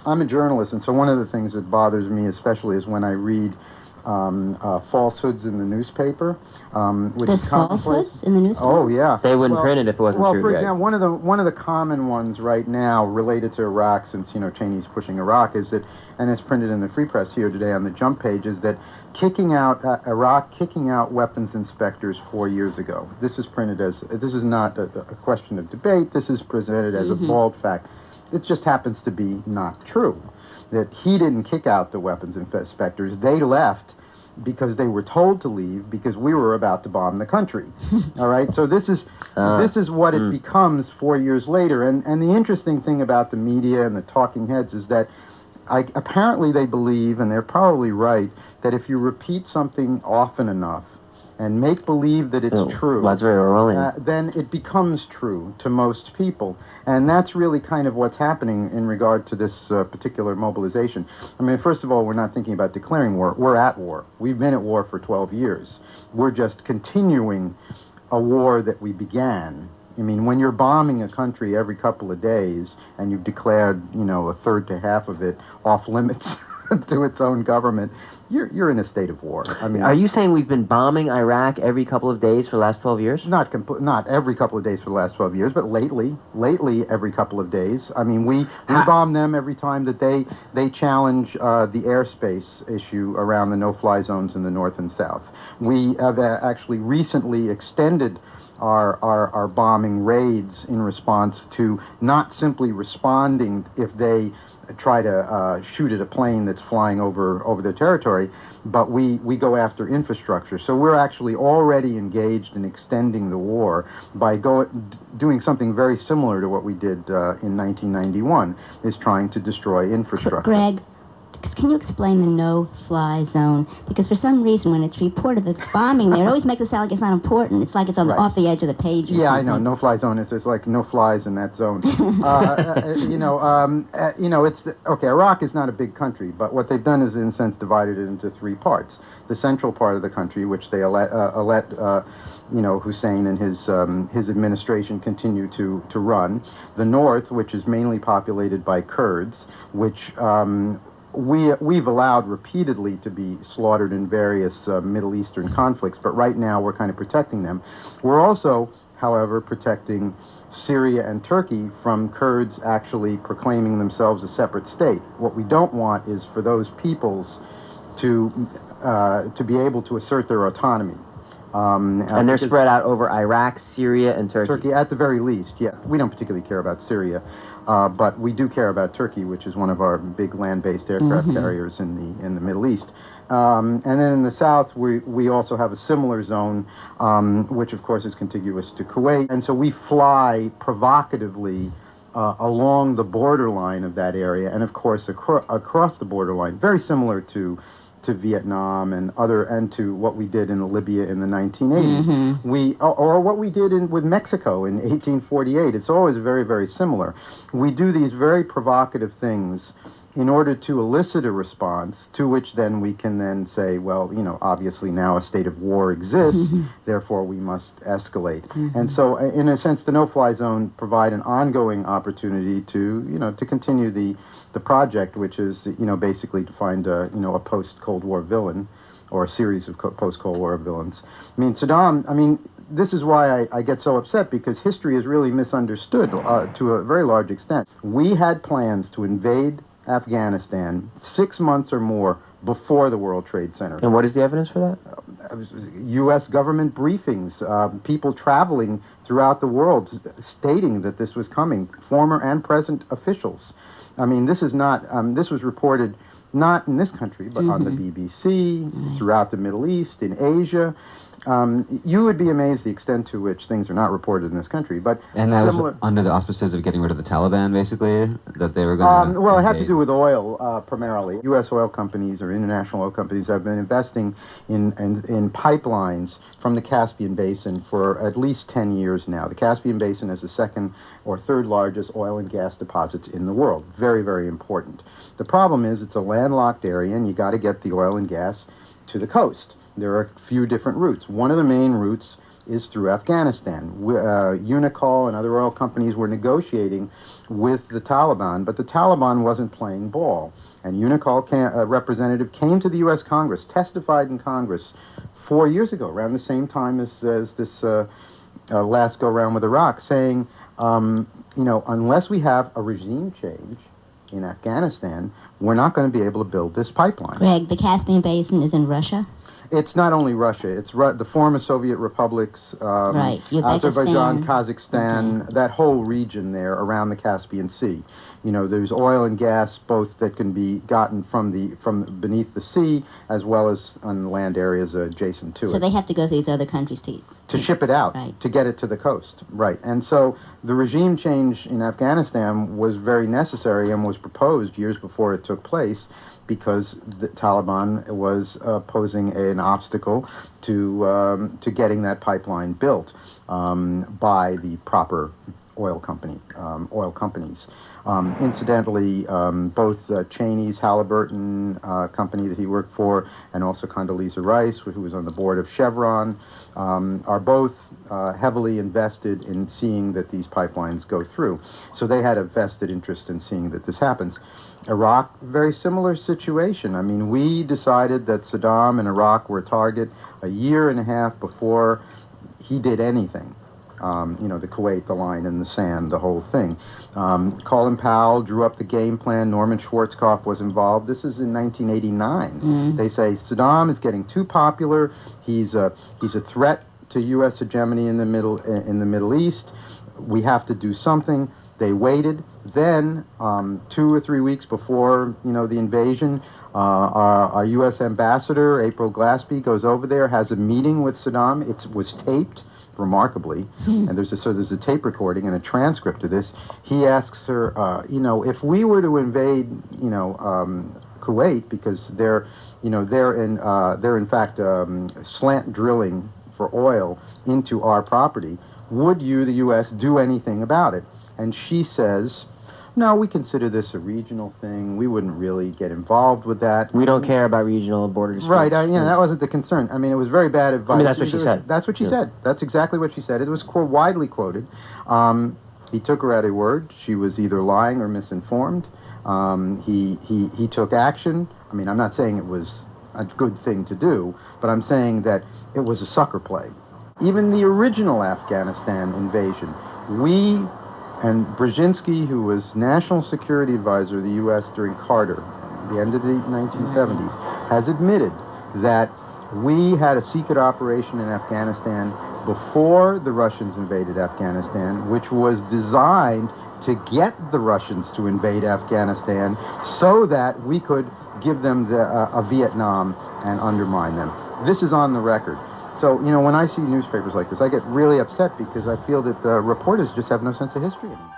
I'm a journalist, and so one of the things that bothers me especially is when I read falsehoods in the newspaper. There's falsehoods in the newspaper? Oh, yeah. They wouldn't print it if it wasn't true. Well, for example, one of the common ones right now related to Iraq, since, Cheney's pushing Iraq, is that, and it's printed in the Free Press here today on the jump page, is that Iraq kicking out weapons inspectors 4 years ago. This is printed as, this is not a question of debate, this is presented as a bald fact. It just happens to be not true. That he didn't kick out the weapons inspectors. They left because they were told to leave because we were about to bomb the country. All right? So this is what it becomes 4 years later. And the interesting thing about the media and the talking heads is that apparently they believe, and they're probably right, that if you repeat something often enough and make believe that it's true, that's very Orwellian. then it becomes true to most people. And that's really kind of what's happening in regard to this particular mobilization. I mean, first of all, we're not thinking about declaring war. We're at war. We've been at war for 12 years. We're just continuing a war that we began. I mean, when you're bombing a country every couple of days and you've declared, a third to half of it off limits to its own government, you're in a state of war. I mean, are you saying we've been bombing Iraq every couple of days for the last 12 years? Not every couple of days for the last 12 years, but lately every couple of days. I mean, we bomb them every time that they challenge the airspace issue around the no-fly zones in the north and south. We have actually recently extended our bombing raids in response to not simply responding if they try to shoot at a plane that's flying over their territory, but we go after infrastructure. So we're actually already engaged in extending the war by doing something very similar to what we did in 1991, is trying to destroy infrastructure. Greg, can you explain the no-fly zone? Because for some reason, when it's reported that's bombing there, it always makes it sound like it's not important. It's like it's off the edge of the page. Or something. I know. No-fly zone is like no flies in that zone. It's okay. Iraq is not a big country, but what they've done is, in a sense, divided it into three parts. The central part of the country, which they let Hussein and his administration continue to run. The north, which is mainly populated by Kurds, which we've allowed repeatedly to be slaughtered in various Middle Eastern conflicts, but right now we're kind of protecting them. We're also, however, protecting Syria and Turkey from Kurds actually proclaiming themselves a separate state. What we don't want is for those peoples to be able to assert their autonomy. And they're spread out over Iraq, Syria, and Turkey. Turkey, at the very least, yeah. We don't particularly care about Syria, but we do care about Turkey, which is one of our big land-based aircraft carriers in the Middle East. And then in the south, we also have a similar zone, which of course is contiguous to Kuwait. And so we fly provocatively along the borderline of that area, and of course across the borderline, very similar to Vietnam and to what we did in Libya in the 1980s. Or what we did with Mexico in 1848. It's always very, very similar. We do these very provocative things in order to elicit a response, to which then we can then say, well, obviously now a state of war exists, therefore we must escalate. And so, in a sense, the no-fly zone provide an ongoing opportunity to continue the project, which is, basically to find a post-Cold War villain, or a series of post-Cold War villains. I mean, Saddam, this is why I get so upset, because history is really misunderstood to a very large extent. We had plans to invade Afghanistan 6 months or more before the World Trade Center. And what is the evidence for that? U.S. government briefings, people traveling throughout the world stating that this was coming, former and present officials. This is not, this was reported not in this country, but on the BBC, throughout the Middle East, in Asia. You would be amazed the extent to which things are not reported in this country. And that was under the auspices of getting rid of the Taliban, basically, that they were going to... Well, it had to do with oil, primarily. U.S. oil companies or international oil companies have been investing in pipelines from the Caspian Basin for at least 10 years now. The Caspian Basin is the second or third largest oil and gas deposits in the world. Very, very important. The problem is it's a landlocked area, and you got to get the oil and gas to the coast. There are a few different routes. One of the main routes is through Afghanistan. Unicol and other oil companies were negotiating with the Taliban, but the Taliban wasn't playing ball. And Unicol representative came to the U.S. Congress, testified in Congress 4 years ago, around the same time as this last go-round with Iraq, saying, unless we have a regime change in Afghanistan, we're not going to be able to build this pipeline. Greg, the Caspian Basin is in Russia? It's not only Russia. It's the former Soviet republics, right. Azerbaijan, Kazakhstan, that whole region there around the Caspian Sea. There's oil and gas both that can be gotten from beneath the sea as well as on land areas adjacent to it. So they have to go through these other countries to ship it out, right. to get it to the coast. Right. And so the regime change in Afghanistan was very necessary and was proposed years before it took place, because the Taliban was posing an obstacle to getting that pipeline built by the proper oil companies. Incidentally, both Cheney's Halliburton company that he worked for, and also Condoleezza Rice, who was on the board of Chevron, are both heavily invested in seeing that these pipelines go through. So they had a vested interest in seeing that this happens. Iraq, very similar situation. I mean, we decided that Saddam and Iraq were a target a year and a half before he did anything. The Kuwait, the line in the sand, the whole thing. Colin Powell drew up the game plan. Norman Schwarzkopf was involved. This is in 1989. They say Saddam is getting too popular. He's a threat to U.S. hegemony in the Middle East. We have to do something. They waited. Then, 2 or 3 weeks before the invasion, our U.S. ambassador April Glaspie goes over there, has a meeting with Saddam. It was taped, remarkably, and there's a tape recording and a transcript of this. He asks her, if we were to invade, Kuwait, because they're in fact slant drilling for oil into our property, would you, the U.S., do anything about it? And she says, no, we consider this a regional thing. We wouldn't really get involved with that. We don't care about regional border disputes. Right, that wasn't the concern. I mean, it was very bad advice. That's what she said. That's what she said. That's exactly what she said. It was widely quoted. He took her at her word. She was either lying or misinformed. He took action. I mean, I'm not saying it was a good thing to do, but I'm saying that it was a sucker play. Even the original Afghanistan invasion, and Brzezinski, who was National Security Advisor of the U.S. during Carter, the end of the 1970s, has admitted that we had a secret operation in Afghanistan before the Russians invaded Afghanistan, which was designed to get the Russians to invade Afghanistan so that we could give them a Vietnam and undermine them. This is on the record. So, when I see newspapers like this, I get really upset because I feel that reporters just have no sense of history anymore.